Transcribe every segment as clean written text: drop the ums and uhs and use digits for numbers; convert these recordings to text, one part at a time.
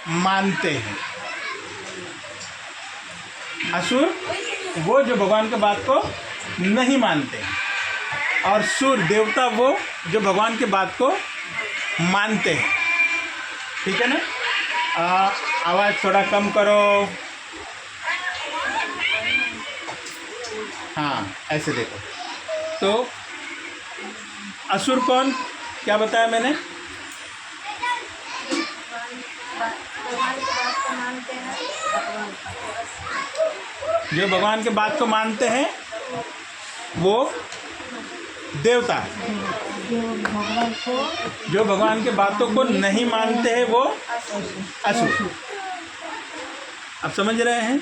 मानते हैं। असुर वो जो भगवान की बात को नहीं मानते हैं, और सुर देवता वो जो भगवान की बात को मानते हैं। ठीक है ना? आवाज़ थोड़ा कम करो। हाँ, ऐसे देखो। तो असुर कौन, क्या बताया मैंने? जो भगवान के बात को मानते हैं वो देवता है। जो भगवान के बातों को नहीं मानते हैं वो असुर। अब समझ रहे हैं?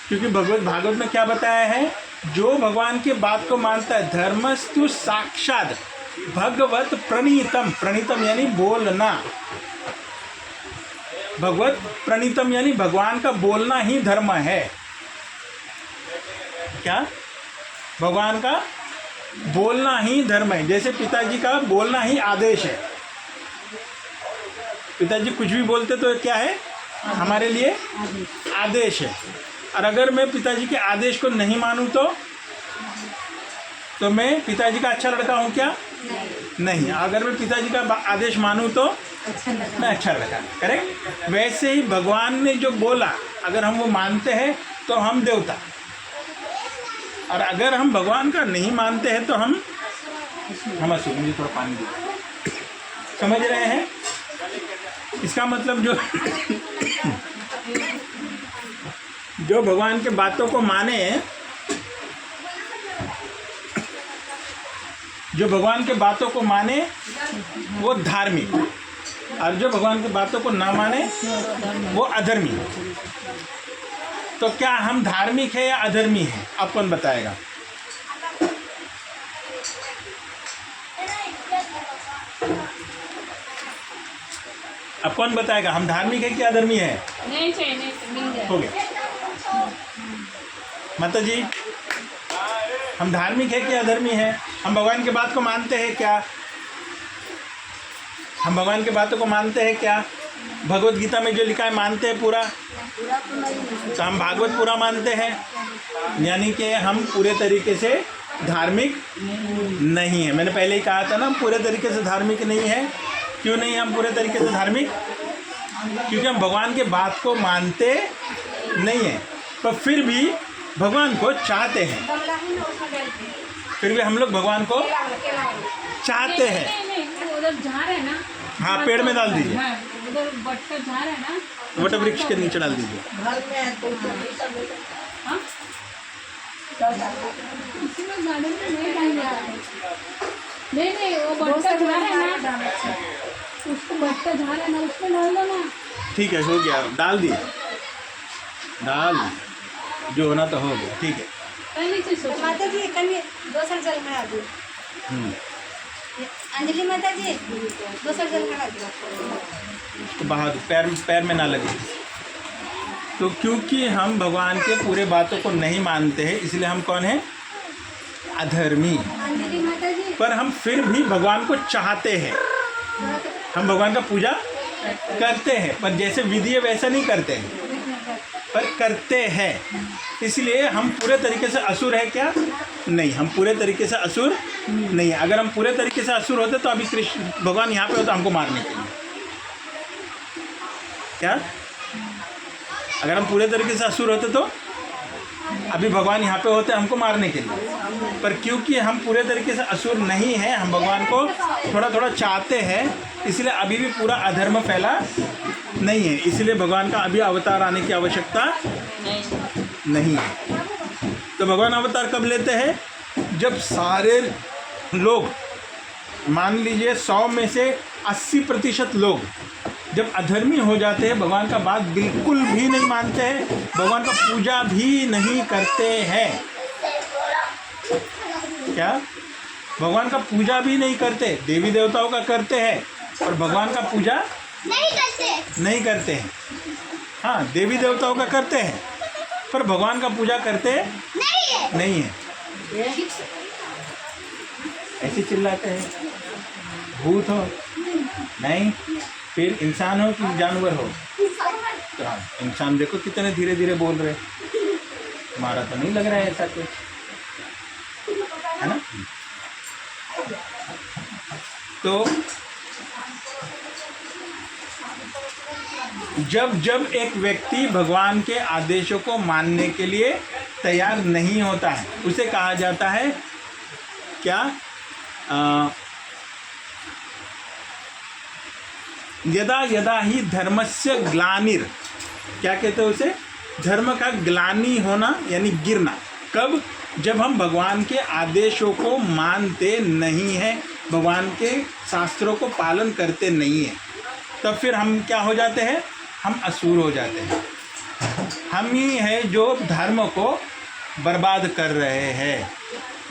क्योंकि भागवत में क्या बताया है? जो भगवान की बात को मानता है, धर्मस्तु साक्षात भगवत प्रणीतम। प्रणीतम यानी बोलना। भगवत प्रणीतम यानी भगवान का बोलना ही धर्म है। क्या? भगवान का बोलना ही धर्म है। जैसे पिताजी का बोलना ही आदेश है। पिताजी कुछ भी बोलते तो क्या है? हमारे लिए आदेश है। और अगर मैं पिताजी के आदेश को नहीं मानूं तो मैं पिताजी का अच्छा लड़का हूं क्या? नहीं। अगर मैं पिताजी का आदेश मानूं तो मैं अच्छा लड़का। करेक्ट? वैसे ही भगवान ने जो बोला अगर हम वो मानते हैं तो हम देवता, और अगर हम भगवान का नहीं मानते हैं तो हम असुर। मुझे थोड़ा पानी दो। समझ रहे हैं? इसका मतलब जो भगवान के बातों को माने, जो भगवान के बातों को माने वो धार्मिक, और जो भगवान की बातों को ना माने वो अधर्मी। तो क्या हम धार्मिक है या अधर्मी है? आप कौन बताएगा? अब कौन बताएगा हम धार्मिक है कि अधर्मी है? नहीं, हो गया। माता जी, हम धार्मिक है कि अधर्मी है? हम भगवान की बात को मानते हैं क्या? हम भगवान की बातों को मानते हैं क्या? भगवत गीता में जो लिखा है मानते हैं पूरा? तो हम भागवत पूरा मानते हैं, यानी कि हम पूरे तरीके से धार्मिक नहीं है। मैंने पहले ही कहा था ना, हम पूरे तरीके से धार्मिक नहीं है। क्यों नहीं हम पूरे तरीके से धार्मिक? क्योंकि हम भगवान के बात को मानते नहीं हैं, पर फिर भी भगवान को चाहते हैं। फिर भी हम लोग भगवान को चाहते हैं। हाँ, पेड़ में डाल दीजिए, वट वृक्ष के नीचे डाल दीजिए। नहीं, वो बट्टा झाड़ है ना, उसको बट्टा झाड़ है ना, उसमें डाल दो ना। ठीक है, हो गया, डाल दिए, डाल जो होना तो हो गया। ठीक है माता जी, कहीं दोसर जल में आ दो। अंजलि माता जी, दोसर जल में आ दो। उसको बहा दो, पैर में ना लगे। तो क्योंकि हम भगवान के पूरे बातों को नहीं मानते हैं, इसलिए हम कौन है? अधर्मी। पर हम फिर भी भगवान को चाहते हैं। हम भगवान का पूजा करते हैं, पर जैसे विधि है वैसा नहीं करते हैं, पर करते हैं। इसलिए हम पूरे तरीके से असुर है क्या? नहीं, हम पूरे तरीके से असुर नहीं है। अगर हम पूरे तरीके से असुर होते तो अभी कृष्ण भगवान यहाँ पे होते हमको मारने के लिए। क्या? अगर हम पूरे तरीके से असुर होते तो अभी भगवान यहाँ पे होते हमको मारने के लिए। पर क्योंकि हम पूरे तरीके से असुर नहीं हैं, हम भगवान को थोड़ा थोड़ा चाहते हैं, इसलिए अभी भी पूरा अधर्म फैला नहीं है। इसलिए भगवान का अभी अवतार आने की आवश्यकता नहीं है। तो भगवान अवतार कब लेते हैं? जब सारे लोग, मान लीजिए 100 में से 80% लोग जब अधर्मी हो जाते हैं, भगवान का बात बिल्कुल भी नहीं मानते हैं, भगवान का पूजा भी नहीं करते हैं। क्या? भगवान का पूजा भी नहीं करते, देवी देवताओं का करते हैं, और भगवान का पूजा नहीं करते हैं। हाँ, देवी देवताओं का करते हैं, पर भगवान का पूजा करते नहीं है। ऐसे चिल्लाते हैं, भूत हो नहीं, फिर इंसान हो कि जानवर हो? तो हाँ, इंसान देखो कितने धीरे धीरे बोल रहे, हमारा तो नहीं लग रहा है ऐसा कुछ, है ना? तो जब जब एक व्यक्ति भगवान के आदेशों को मानने के लिए तैयार नहीं होता है, उसे कहा जाता है क्या? यदा यदा ही धर्मस्य ग्लानिर, क्या कहते हैं उसे? धर्म का ग्लानि होना यानी गिरना। कब? जब हम भगवान के आदेशों को मानते नहीं हैं, भगवान के शास्त्रों को पालन करते नहीं हैं, तब फिर हम क्या हो जाते हैं? हम असुर हो जाते हैं। हम ही है जो धर्म को बर्बाद कर रहे हैं।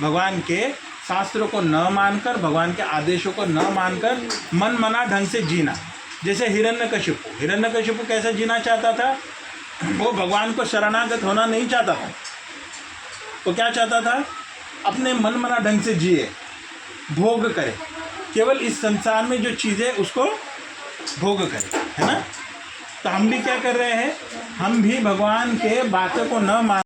भगवान के शास्त्रों को न मानकर, भगवान के आदेशों को न मानकर मन मना ढंग से जीना। जैसे हिरण्यकशिपु कैसे जीना चाहता था? वो भगवान को शरणागत होना नहीं चाहता था। वो क्या चाहता था? अपने मन मना ढंग से जिए, भोग करे, केवल इस संसार में जो चीज़ें उसको भोग करे, है ना? तो हम भी क्या कर रहे हैं? हम भी भगवान के बातों को न मान